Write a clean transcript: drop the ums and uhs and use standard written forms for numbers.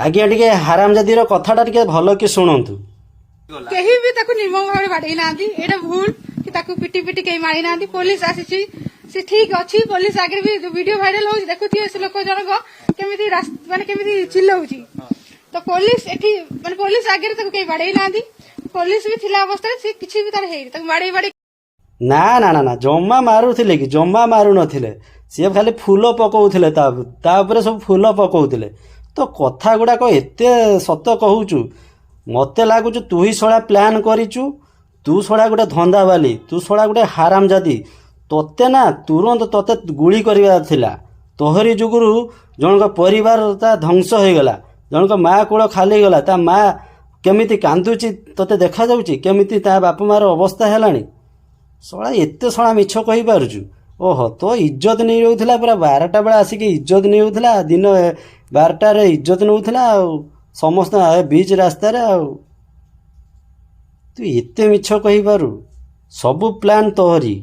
आज्ञा टिके हरामजादी कथाटा टिके भल कि शुणु केही भी ताकू निर्मम भाव बाड़े ना एटा भूल कि ताकू पिटी पिटी कहीं मारी ना पुलिस आसी से ठीक अच्छी पुलिस आगे भी वीडियो भाइराल हो देखुए से लोक जनक केमी माने केमी चिल्लाऊँ तो पुलिस एठी माने पुलिस आगे ताकू कहीं बाड़े ना पुलिस भी थिला अवस्था से किछि भी तार हेई ताकू बाड़े बाड़े ना ना ना ना जमा मारुथिले कि जमा मारु नथिले सी खाली फूल पकाउथिले तापर सब फूल पकाउथिले तो कथा गुड़ाक एते सत कहूचु मते लागुच तू ही सड़ा प्लान करिचु तू सड़ा गोटे धंदा बाली तू सड़ा गोटे हरामजादी तोते ना तुरंत तोते गुली करवा थिला तोहरी जुगुरु जनक परिवार ता ध्वंस हो गला जनक माँ कूल खाली गला ता माँ केमिति कांदुची तोते देखा जाउची केमिति ता बाप मार अवस्था हेलानी सड़ा एते सड़ा मिछ कहि पारुचु ओहो तो इज्जत नहीं रोला पूरा 12टा बेला आसिक इज्जत नहीं होता दिन 12टार इज्जत नौला समस्त बीच रास्तार तू एते मिछ कहि पारु सबु प्लान तोहरी।